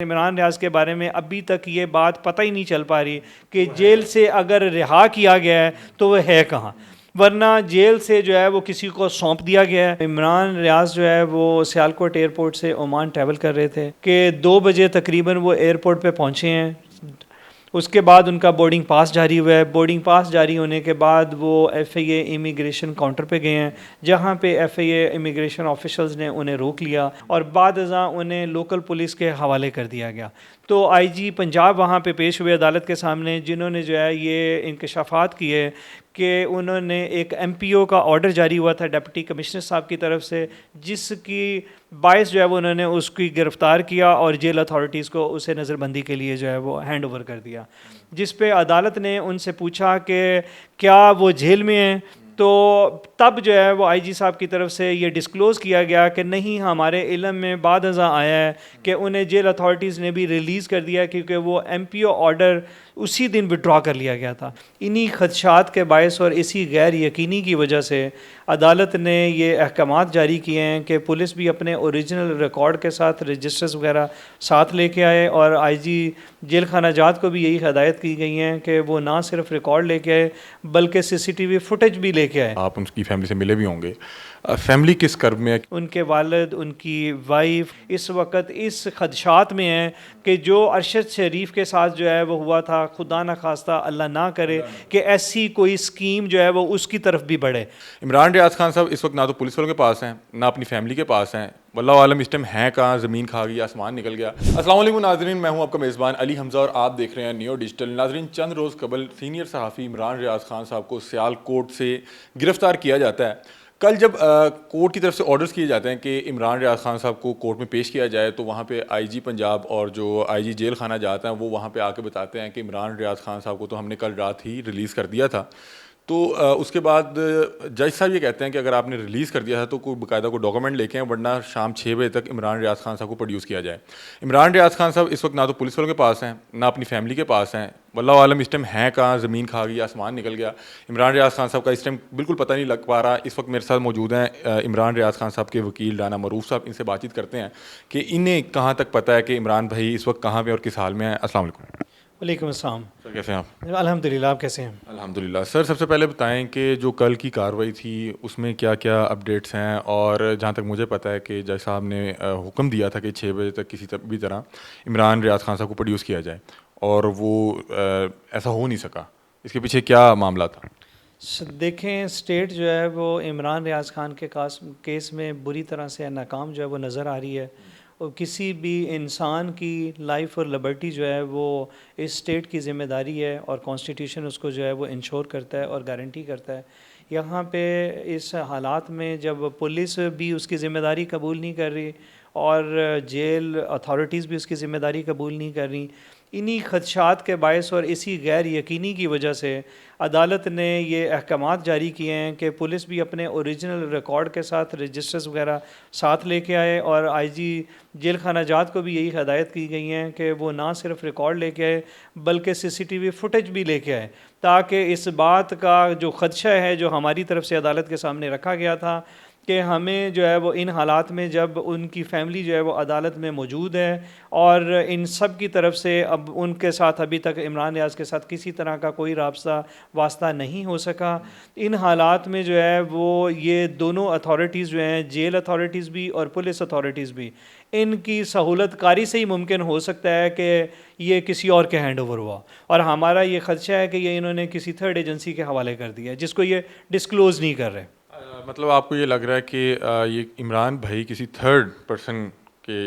عمران ریاض کے بارے میں ابھی تک یہ بات پتہ ہی نہیں چل پا رہی کہ جیل سے اگر رہا کیا گیا ہے تو وہ ہے کہاں، ورنہ جیل سے جو ہے وہ کسی کو سونپ دیا گیا ہے۔ عمران ریاض جو ہے وہ سیالکوٹ ایئرپورٹ سے عمان ٹریول کر رہے تھے کہ 2 بجے تقریباً وہ ایئرپورٹ پہ پہنچے ہیں۔ اس کے بعد ان کا بورڈنگ پاس جاری ہوا ہے۔ بورڈنگ پاس جاری ہونے کے بعد وہ F A A immigration counter پہ گئے ہیں، جہاں پہ F A A immigration officials نے انہیں روک لیا اور بعد ازاں انہیں لوکل پولیس کے حوالے کر دیا گیا۔ تو آئی جی پنجاب وہاں پہ پیش ہوئے عدالت کے سامنے، جنہوں نے جو ہے یہ انکشافات کیے کہ انہوں نے ایک ایم پی او کا آرڈر جاری ہوا تھا ڈپٹی کمشنر صاحب کی طرف سے، جس کی باعث جو ہے وہ انہوں نے اس کی گرفتار کیا اور جیل اتھارٹیز کو اسے نظر بندی کے لیے جو ہے وہ ہینڈ اوور کر دیا، جس پہ عدالت نے ان سے پوچھا کہ کیا وہ جیل میں ہیں، تو تب جو ہے وہ آئی جی صاحب کی طرف سے یہ ڈسکلوز کیا گیا کہ نہیں، ہمارے علم میں بعد ازاں آیا ہے کہ انہیں جیل اتھارٹیز نے بھی ریلیز کر دیا کیونکہ وہ ایم پی او آرڈر اسی دن وڈرا کر لیا گیا تھا۔ انہی خدشات کے باعث اور اسی غیر یقینی کی وجہ سے عدالت نے یہ احکامات جاری کیے ہیں کہ پولیس بھی اپنے اوریجنل ریکارڈ کے ساتھ رجسٹرز وغیرہ ساتھ لے کے آئے، اور آئی جی جیل خانہ جات کو بھی یہی ہدایت کی گئی ہیں کہ وہ نہ صرف ریکارڈ لے کے آئے بلکہ سی سی ٹی وی فوٹیج بھی لے کے آئے۔ آپ ان کی فیملی سے ملے بھی ہوں گے، فیملی کس کرب میں ہے؟ ان کے والد، ان کی وائف اس وقت اس خدشات میں ہیں کہ جو ارشد شریف کے ساتھ جو ہے وہ ہوا تھا، خدا نہ خواستہ اللہ نہ کرے کہ ایسی کوئی اسکیم جو ہے وہ اس کی طرف بھی بڑھے۔ عمران ریاض خان صاحب اس وقت نہ تو پولیس والوں کے پاس ہیں، نہ اپنی فیملی کے پاس ہیں، واللہ عالم اس ٹائم ہیں کہاں، زمین کھا گئی، آسمان نکل گیا۔ السلام علیکم ناظرین، میں ہوں آپ کا میزبان علی حمزہ اور آپ دیکھ رہے ہیں نیو ڈیجیٹل۔ ناظرین، چند روز قبل سینئر صحافی عمران ریاض خان صاحب کو سیالکوٹ سے گرفتار کیا جاتا ہے۔ کل جب کورٹ کی طرف سے آرڈرز کیے جاتے ہیں کہ عمران ریاض خان صاحب کو کورٹ میں پیش کیا جائے، تو وہاں پہ آئی جی پنجاب اور جو آئی جی جیل خانہ جاتے ہیں وہ وہاں پہ آ کے بتاتے ہیں کہ عمران ریاض خان صاحب کو تو ہم نے کل رات ہی ریلیز کر دیا تھا۔ تو اس کے بعد جج صاحب یہ کہتے ہیں کہ اگر آپ نے ریلیز کر دیا تھا تو کوئی باقاعدہ کوئی ڈاکومنٹ لے کے آئیں، ورنہ شام 6 بجے تک عمران ریاض خان صاحب کو پروڈیوس کیا جائے۔ عمران ریاض خان صاحب اس وقت نہ تو پولیس والوں کے پاس ہیں، نہ اپنی فیملی کے پاس ہیں، واللہ عالم اس ٹائم ہیں کہاں، زمین کھا گئی، آسمان نکل گیا۔ عمران ریاض خان صاحب کا اس ٹائم بالکل پتہ نہیں لگ پا رہا۔ اس وقت میرے ساتھ موجود ہیں عمران ریاض خان صاحب کے وکیل رانا معروف صاحب، ان سے بات چیت کرتے ہیں کہ انہیں کہاں تک پتہ ہے کہ عمران بھائی اس وقت کہاں پہ اور کس حال میں ہیں۔ السلام علیکم۔ وعلیکم السلام سر کیسے ہیں آپ؟ الحمدللہ، آپ کیسے ہیں؟ الحمدللہ۔ سر سب سے پہلے بتائیں کہ جو کل کی کارروائی تھی اس میں کیا کیا اپڈیٹس ہیں، اور جہاں تک مجھے پتہ ہے کہ جج صاحب نے حکم دیا تھا کہ 6 بجے تک کسی بھی طرح عمران ریاض خان صاحب کو پروڈیوس کیا جائے، اور وہ ایسا ہو نہیں سکا، اس کے پیچھے کیا معاملہ تھا؟ دیکھیں، اسٹیٹ جو ہے وہ عمران ریاض خان کے کیس میں بری طرح سے ناکام جو ہے وہ نظر آ رہی ہے، اور کسی بھی انسان کی لائف اور لبرٹی جو ہے وہ اس اسٹیٹ کی ذمہ داری ہے، اور کانسٹیٹیوشن اس کو جو ہے وہ انشور کرتا ہے اور گارنٹی کرتا ہے۔ یہاں پہ اس حالات میں جب پولیس بھی اس کی ذمہ داری قبول نہیں کر رہی اور جیل اتھارٹیز بھی اس کی ذمہ داری قبول نہیں کر رہی، انہی خدشات کے باعث اور اسی غیر یقینی کی وجہ سے عدالت نے یہ احکامات جاری کیے ہیں کہ پولیس بھی اپنے اوریجنل ریکارڈ کے ساتھ رجسٹرز وغیرہ ساتھ لے کے آئے، اور آئی جی جیل خانہ جات کو بھی یہی ہدایت کی گئی ہیں کہ وہ نہ صرف ریکارڈ لے کے آئے بلکہ سی سی ٹی وی فوٹیج بھی لے کے آئے، تاکہ اس بات کا جو خدشہ ہے جو ہماری طرف سے عدالت کے سامنے رکھا گیا تھا کہ ہمیں جو ہے وہ ان حالات میں جب ان کی فیملی جو ہے وہ عدالت میں موجود ہے اور ان سب کی طرف سے اب ان کے ساتھ ابھی تک عمران ریاض کے ساتھ کسی طرح کا کوئی رابطہ واسطہ نہیں ہو سکا، ان حالات میں جو ہے وہ یہ دونوں اتھارٹیز جو ہیں، جیل اتھارٹیز بھی اور پولیس اتھارٹیز بھی، ان کی سہولت کاری سے ہی ممکن ہو سکتا ہے کہ یہ کسی اور کے ہینڈ اوور ہوا، اور ہمارا یہ خدشہ ہے کہ یہ انہوں نے کسی تھرڈ ایجنسی کے حوالے کر دیا ہے جس کو یہ ڈسکلوز نہیں کر رہے۔ مطلب آپ کو یہ لگ رہا ہے کہ یہ عمران بھائی کسی تھرڈ پرسن کے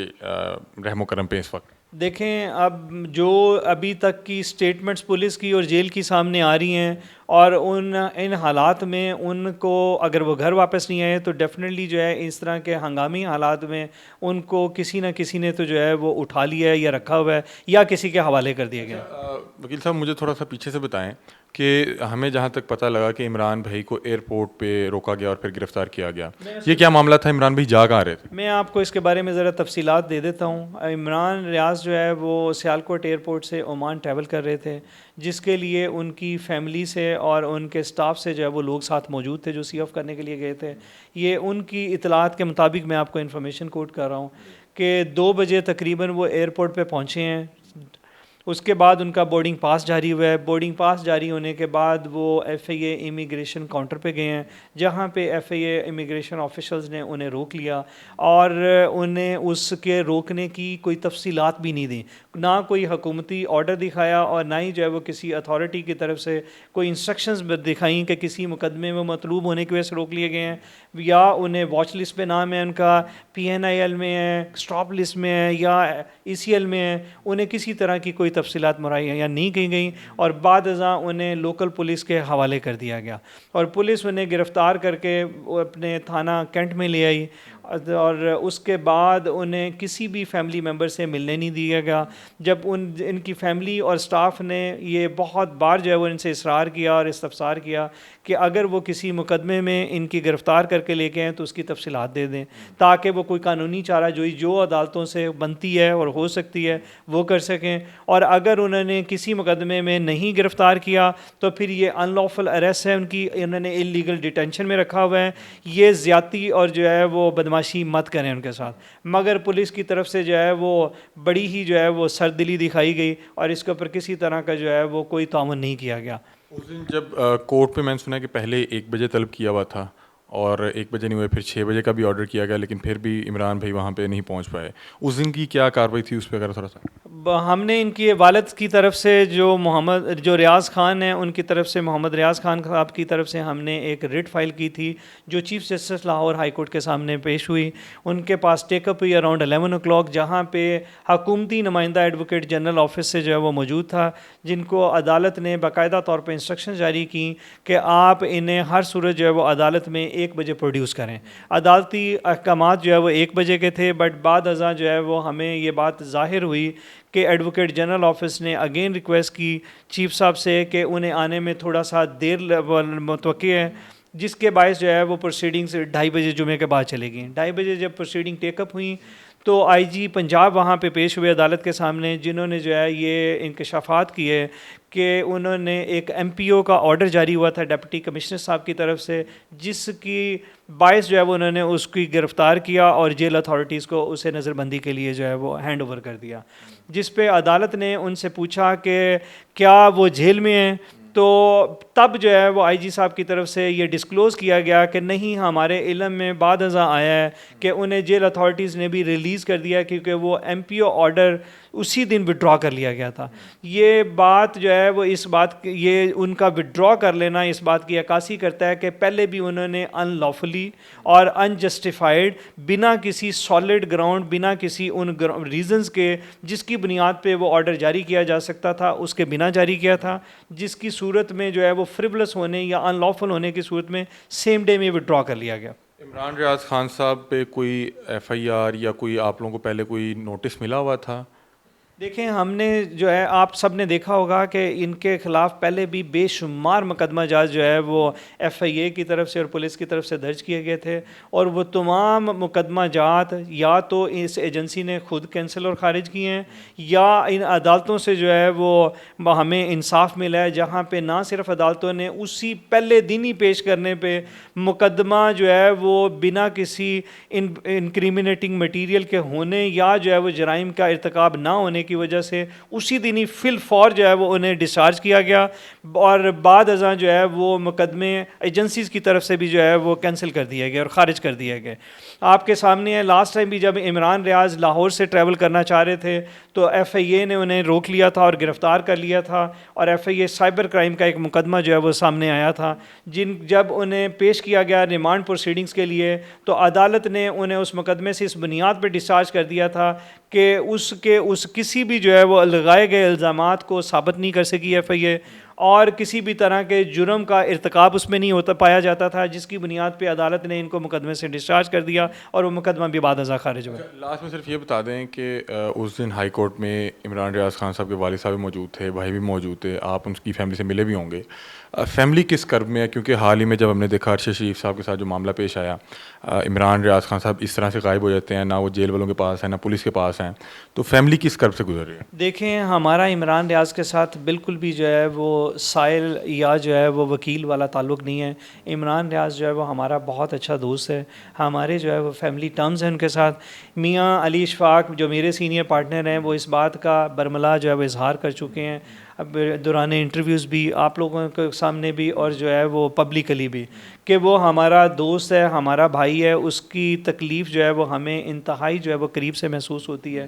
رحم و کرم پہ اس وقت؟ دیکھیں، اب جو ابھی تک کی سٹیٹمنٹس پولیس کی اور جیل کی سامنے آ رہی ہیں، اور ان حالات میں ان کو اگر وہ گھر واپس نہیں آئے تو ڈیفینیٹلی جو ہے اس طرح کے ہنگامی حالات میں ان کو کسی نہ کسی نے تو جو ہے وہ اٹھا لیا ہے یا رکھا ہوا ہے یا کسی کے حوالے کر دیا گیا۔ وکیل صاحب، مجھے تھوڑا سا پیچھے سے بتائیں کہ ہمیں جہاں تک پتہ لگا کہ عمران بھائی کو ایئرپورٹ پہ روکا گیا اور پھر گرفتار کیا گیا، یہ کیا معاملہ تھا؟ عمران بھائی جا کہاں رہے تھے؟ میں آپ کو اس کے بارے میں ذرا تفصیلات دے دیتا ہوں۔ عمران ریاض جو ہے وہ سیالکوٹ ایئرپورٹ سے عمان ٹریول کر رہے تھے، جس کے لیے ان کی فیملی سے اور ان کے سٹاف سے جو ہے وہ لوگ ساتھ موجود تھے جو سی آف کرنے کے لیے گئے تھے۔ یہ ان کی اطلاعات کے مطابق میں آپ کو انفارمیشن کوٹ کر رہا ہوں کہ 2 بجے تقریباً وہ ایئرپورٹ پہ پہنچے ہیں. اس کے بعد ان کا بورڈنگ پاس جاری ہوا ہے. بورڈنگ پاس جاری ہونے کے بعد وہ F I A immigration counter پہ گئے ہیں, جہاں پہ F I A immigration officials نے انہیں روک لیا اور انہیں اس کے روکنے کی کوئی تفصیلات بھی نہیں دیں, نہ کوئی حکومتی آرڈر دکھایا اور نہ ہی جو ہے وہ کسی اتھارٹی کی طرف سے کوئی انسٹرکشنز دکھائیں کہ کسی مقدمے میں مطلوب ہونے کی وجہ سے روک لیے گئے ہیں, یا انہیں واچ لسٹ پہ نام ہے ان کا, پی این آئی ایل میں ہے, اسٹاپ لسٹ میں ہے, یا ای سی ایل میں ہے. انہیں کسی طرح کی کوئی تفصیلات مہیا نہیں کی گئیں اور بعد ازاں انہیں لوکل پولیس کے حوالے کر دیا گیا اور پولیس انہیں گرفتار کر کے اپنے تھانہ کینٹ میں لے آئی اور اس کے بعد انہیں کسی بھی فیملی ممبر سے ملنے نہیں دیا گیا. جب ان کی فیملی اور سٹاف نے یہ بہت بار جو ہے وہ ان سے اصرار کیا اور استفسار کیا کہ اگر وہ کسی مقدمے میں ان کی گرفتار کر کے لے کے آئیں تو اس کی تفصیلات دے دیں تاکہ وہ کوئی قانونی چارہ جوئی جو عدالتوں سے بنتی ہے اور ہو سکتی ہے وہ کر سکیں, اور اگر انہوں نے کسی مقدمے میں نہیں گرفتار کیا تو پھر یہ ان لافل اریسٹ ہے ان کی, انہوں نے انلیگل ڈیٹینشن میں رکھا ہوا ہے. یہ زیادتی اور جو ہے وہ بدماشی مت کریں ان کے ساتھ. مگر پولیس کی طرف سے جو ہے وہ بڑی ہی جو ہے وہ سردلی دکھائی گئی اور اس کے اوپر کسی طرح کا جو ہے وہ کوئی تعاون نہیں کیا گیا. اس دن جب کورٹ پہ میں نے سنا کہ پہلے 1 بجے طلب کیا ہوا تھا اور 1 بجے نہیں ہوئے, پھر 6 بجے کا بھی آرڈر کیا گیا, لیکن پھر بھی عمران بھائی وہاں پہ نہیں پہنچ پائے. اس دن کی کیا کارروائی تھی اس پہ اگر تھوڑا سا؟ ہم نے ان کی والد کی طرف سے جو ریاض خان ہیں ان کی طرف سے, محمد ریاض خان صاحب کی طرف سے ہم نے ایک ریٹ فائل کی تھی جو chief justice Lahore high court کے سامنے پیش ہوئی. ان کے پاس ٹیک اپ ہوئی اراؤنڈ 11 o'clock, جہاں پہ حکومتی نمائندہ ایڈوکیٹ جنرل آفس سے جو ہے وہ موجود تھا, جن کو عدالت نے باقاعدہ طور پہ انسٹرکشن جاری کی کہ آپ انہیں ہر صورت جو ہے وہ عدالت میں 1 بجے پروڈیوس کریں. عدالتی احکامات جو ہے وہ 1 بجے کے تھے, بٹ بعد ازاں جو ہے وہ ہمیں یہ بات ظاہر ہوئی کہ ایڈوکیٹ جنرل آفس نے اگین ریکویسٹ کی چیف صاحب سے کہ انہیں آنے میں تھوڑا سا دیر متوقع ہے, جس کے باعث جو ہے وہ پروسیڈنگز 2:30 بجے جمعے کے بعد چلے گئیں. 2:30 بجے جب پروسیڈنگ ٹیک اپ ہوئیں تو آئی جی پنجاب وہاں پہ پیش ہوئے عدالت کے سامنے, جنہوں نے جو ہے یہ انکشافات کیے کہ انہوں نے ایک ایم پی او کا آرڈر جاری ہوا تھا ڈپٹی کمشنر صاحب کی طرف سے, جس کی باعث جو ہے وہ انہوں نے اس کی گرفتار کیا اور جیل اتھارٹیز کو اسے نظر بندی کے لیے جو ہے وہ ہینڈ اوور کر دیا, جس پہ عدالت نے ان سے پوچھا کہ کیا وہ جیل میں ہیں. تو تب جو ہے وہ آئی جی صاحب کی طرف سے یہ ڈسکلوز کیا گیا کہ نہیں, ہمارے علم میں بعد ازاں آیا ہے کہ انہیں جیل اتھارٹیز نے بھی ریلیز کر دیا کیونکہ وہ ایم پی او آرڈر اسی دن وڈرا کر لیا گیا تھا. یہ بات جو ہے وہ یہ ان کا وڈرا کر لینا اس بات کی عکاسی کرتا ہے کہ پہلے بھی انہوں نے ان لافلی اور انجسٹیفائڈ, بنا کسی سالڈ گراؤنڈ, بنا کسی ان ریزنز کے جس کی بنیاد پہ وہ آرڈر جاری کیا جا سکتا تھا اس کے بنا جاری کیا تھا, جس کی صورت میں جو ہے وہ فریولس ہونے یا ان لافل ہونے کی صورت میں سیم ڈے میں وڈرا کر لیا گیا. عمران ریاض خان صاحب پہ کوئی ایف آئی آر یا کوئی آپ لوگوں کو پہلے کوئی نوٹس ملا ہوا تھا؟ دیکھیں, ہم نے جو ہے آپ سب نے دیکھا ہوگا کہ ان کے خلاف پہلے بھی بے شمار مقدمہ جات جو ہے وہ ایف آئی اے کی طرف سے اور پولیس کی طرف سے درج کیے گئے تھے, اور وہ تمام مقدمہ جات یا تو اس ایجنسی نے خود کینسل اور خارج کیے ہیں یا ان عدالتوں سے جو ہے وہ ہمیں انصاف ملا ہے, جہاں پہ نہ صرف عدالتوں نے اسی پہلے دن ہی پیش کرنے پہ مقدمہ جو ہے وہ بنا کسی انکریمنیٹنگ مٹیریل کے ہونے یا جو ہے وہ جرائم کا ارتکاب نہ ہونے کی وجہ سے اسی دن ہی فل فور جو ہے وہ انہیں ڈسچارج کیا گیا, اور بعد ازاں جو ہے وہ مقدمے ایجنسیز کی طرف سے بھی جو ہے وہ کینسل کر دیے گئے اور خارج کر دیے گئے. آپ کے سامنے ہے, لاسٹ ٹائم بھی جب عمران ریاض لاہور سے ٹریول کرنا چاہ رہے تھے تو ایف آئی اے نے انہیں روک لیا تھا اور گرفتار کر لیا تھا, اور F I A cyber crime کا ایک مقدمہ جو ہے وہ سامنے آیا تھا, جب انہیں پیش کیا گیا ریمانڈ پروسیڈنگز کے لیے تو عدالت نے انہیں اس مقدمے سے اس بنیاد پہ ڈسچارج کر دیا تھا کہ اس کسی بھی جو ہے وہ لگائے گئے الزامات کو ثابت نہیں کر سکی ایف آئی اے, اور کسی بھی طرح کے جرم کا ارتکاب اس میں نہیں ہوتا پایا جاتا تھا, جس کی بنیاد پہ عدالت نے ان کو مقدمے سے ڈسچارج کر دیا اور وہ مقدمہ بھی بعد ازاں خارج ہوا. لاسٹ میں صرف یہ بتا دیں کہ اس دن ہائی کورٹ میں عمران ریاض خان صاحب کے والد صاحب بھی موجود تھے, بھائی بھی موجود تھے, آپ ان کی فیملی سے ملے بھی ہوں گے. فیملی کس کرب میں ہے؟ کیونکہ حال ہی میں جب ہم نے دیکھا ارشد شریف صاحب کے ساتھ جو معاملہ پیش آیا, عمران ریاض خان صاحب اس طرح سے غائب ہو جاتے ہیں, نہ وہ جیل والوں کے پاس ہیں نہ پولیس کے پاس ہیں, تو فیملی کس کرب سے گزر رہی ہے؟ دیکھیں, ہمارا عمران ریاض کے ساتھ بالکل بھی جو ہے وہ سائل یا جو ہے وہ وکیل والا تعلق نہیں ہے. عمران ریاض جو ہے وہ ہمارا بہت اچھا دوست ہے. ہمارے جو ہے وہ فیملی ٹرمز ہیں ان کے ساتھ. میاں علی اشفاق جو میرے سینئر پارٹنر ہیں وہ اس بات کا برملا جو ہے وہ اظہار کر چکے ہیں اب دوران انٹرویوز بھی, آپ لوگوں کے سامنے بھی, اور جو ہے وہ پبلکلی بھی, کہ وہ ہمارا دوست ہے, ہمارا بھائی ہے. اس کی تکلیف جو ہے وہ ہمیں انتہائی جو ہے وہ قریب سے محسوس ہوتی ہے.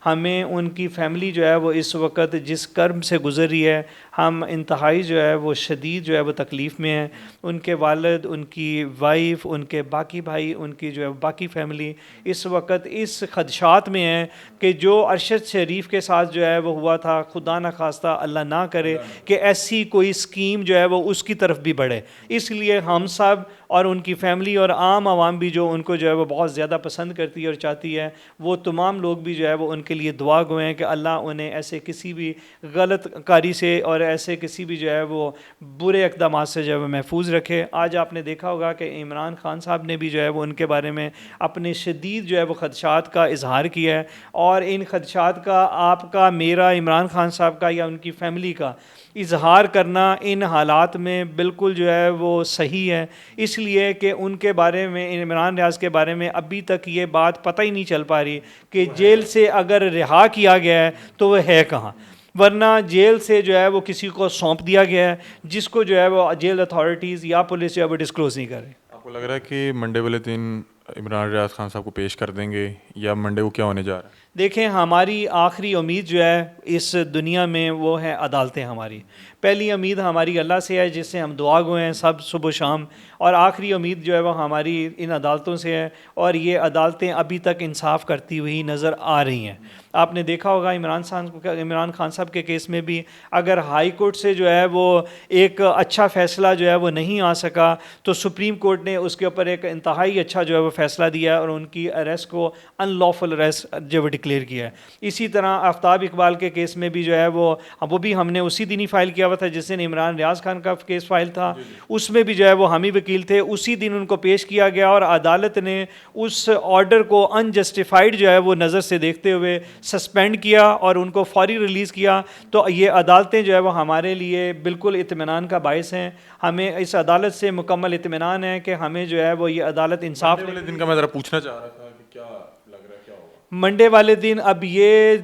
ہمیں ان کی فیملی جو ہے وہ اس وقت جس کرب سے گزر رہی ہے, ہم انتہائی جو ہے وہ شدید جو ہے وہ تکلیف میں ہیں. ان کے والد, ان کی وائف, ان کے باقی بھائی, ان کی جو ہے باقی فیملی اس وقت اس خدشات میں ہیں کہ جو ارشد شریف کے ساتھ جو ہے وہ ہوا تھا, خدا نہ خواستہ اللہ نہ کرے کہ ایسی کوئی اسکیم جو ہے وہ اس کی طرف بھی بڑھے. اس لیے ہم سب اور ان کی فیملی اور عام عوام بھی جو ان کو جو ہے وہ بہت زیادہ پسند کرتی ہے اور چاہتی ہے, وہ تمام لوگ بھی جو ہے وہ ان کے لیے دعا گوئے ہیں کہ اللہ انہیں ایسے کسی بھی غلط کاری سے اور ایسے کسی بھی جو ہے وہ برے اقدامات سے جو ہے وہ محفوظ رکھے. آج آپ نے دیکھا ہوگا کہ عمران خان صاحب نے بھی جو ہے وہ ان کے بارے میں اپنے شدید جو ہے وہ خدشات کا اظہار کیا ہے, اور ان خدشات کا آپ کا, میرا, عمران خان صاحب کا یا ان کی فیملی کا اظہار کرنا ان حالات میں بالکل جو ہے وہ صحیح ہے. اس لیے کہ ان کے بارے میں, عمران ریاض کے بارے میں ابھی تک یہ بات پتہ ہی نہیں چل پا رہی کہ جیل سے اگر رہا کیا گیا ہے تو وہ ہے کہاں, ورنہ جیل سے جو ہے وہ کسی کو سونپ دیا گیا ہے جس کو جو ہے وہ جیل اتھارٹیز یا پولیس جو ہے وہ ڈسکلوز نہیں کر رہے. آپ کو لگ رہا ہے کہ منڈے والے دن عمران ریاض خان صاحب کو پیش کر دیں گے, یا منڈے کو کیا ہونے جا رہا ہے؟ دیکھیں, ہماری آخری امید جو ہے اس دنیا میں وہ ہے عدالتیں. ہماری پہلی امید ہماری اللہ سے ہے, جس سے ہم دعا گو ہیں سب صبح و شام, اور آخری امید جو ہے وہ ہماری ان عدالتوں سے ہے, اور یہ عدالتیں ابھی تک انصاف کرتی ہوئی نظر آ رہی ہیں. آپ نے دیکھا ہوگا عمران خان صاحب کے کیس میں بھی اگر ہائی کورٹ سے جو ہے وہ ایک اچھا فیصلہ جو ہے وہ نہیں آ سکا تو سپریم کورٹ نے اس کے اوپر ایک انتہائی اچھا جو ہے وہ فیصلہ دیا ہے اور ان کی اریسٹ کو ان لافل اریسٹ جو وہ ڈکلیئر کیا ہے. اسی طرح آفتاب اقبال کے کیس میں بھی جو ہے وہ بھی ہم نے اسی دن ہی فائل کیا ہوا تھا جس دن عمران ریاض خان کا کیس فائل تھا. اس میں بھی جو ہے وہ ہم ہی وکیل تھے. اسی دن ان کو پیش کیا گیا اور عدالت نے اس آرڈر کو انجسٹیفائڈ جو ہے وہ نظر سے دیکھتے ہوئے سسپینڈ کیا اور ان کو فوری ریلیز کیا. تو یہ عدالتیں جو ہے وہ ہمارے لیے بالکل اطمینان کا باعث ہیں. ہمیں اس عدالت سے مکمل اطمینان ہے کہ ہمیں جو ہے وہ یہ عدالت انصاف والے دن کا میں ذرا پوچھنا چاہ رہا تھا کہ کیا لگ رہا ہے کیا ہوگا منڈے والے دن. اب یہ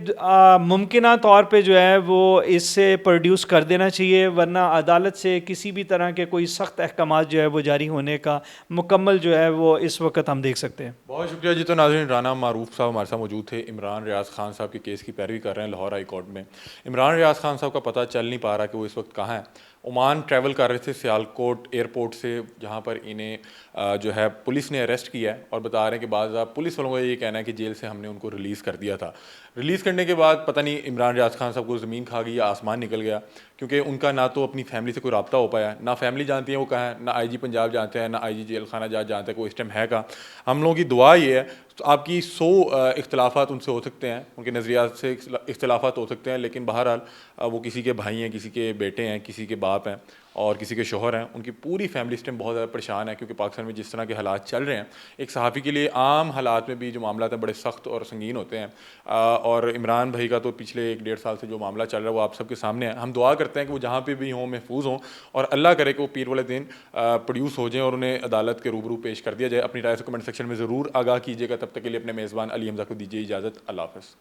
ممکنہ طور پہ جو ہے وہ اس سے پروڈیوس کر دینا چاہیے, ورنہ عدالت سے کسی بھی طرح کے کوئی سخت احکامات جو ہے وہ جاری ہونے کا مکمل جو ہے وہ اس وقت ہم دیکھ سکتے ہیں. بہت شکریہ جی. تو ناظرین, رانا معروف صاحب ہمارے ساتھ موجود تھے, عمران ریاض خان صاحب کے کیس کی پیروی کر رہے ہیں لاہور ہائی کورٹ میں. عمران ریاض خان صاحب کا پتہ چل نہیں پا رہا کہ وہ اس وقت کہاں ہیں. عمان ٹریول کر رہے تھے سیالکوٹ ایئرپورٹ سے, جہاں پر انہیں جو ہے پولیس نے اریسٹ کیا ہے, اور بتا رہے ہیں کہ بعض پولیس والوں کا یہ کہنا ہے کہ جیل سے ہم نے ان کو ریلیز کر دیا تھا. ریلیز کرنے کے بعد پتہ نہیں عمران ریاض خان صاحب کو زمین کھا گئی یا آسمان نکل گیا, کیونکہ ان کا نہ تو اپنی فیملی سے کوئی رابطہ ہو پایا, نہ فیملی جانتی ہیں وہ کہاں ہے, نہ آئی جی پنجاب جانتے ہیں, نہ آئی جی جیل خانہ جات جانتے ہیں کوئی اس ٹائم ہے کہاں. ہم لوگوں کی دعا یہ ہے, آپ کی 100 اختلافات ان سے ہو سکتے ہیں, ان کے نظریات سے اختلافات ہو سکتے ہیں, لیکن بہرحال وہ کسی کے بھائی ہیں, کسی کے بیٹے ہیں, کسی کے باپ ہیں اور کسی کے شوہر ہیں. ان کی پوری فیملی اس ٹائم بہت زیادہ پریشان ہے, کیونکہ پاکستان میں جس طرح کے حالات چل رہے ہیں, ایک صحافی کے لیے عام حالات میں بھی جو معاملات ہیں بڑے سخت اور سنگین ہوتے ہیں. اور عمران بھائی کا تو پچھلے 1-1.5 سال سے جو معاملہ چل رہا ہے وہ آپ سب کے سامنے ہے. ہم دعا کرتے ہیں کہ وہ جہاں پہ بھی ہوں محفوظ ہوں, اور اللہ کرے کہ وہ پیر والے دن پروڈیوس ہو جائیں اور انہیں عدالت کے روبرو پیش کر دیا جائے. اپنی رائے سے کمنٹ سیکشن میں ضرور آگاہ کیجیے گا. تب تک کے لیے اپنے میزبان علی حمزہ کو دیجیے اجازت. اللہ حافظ.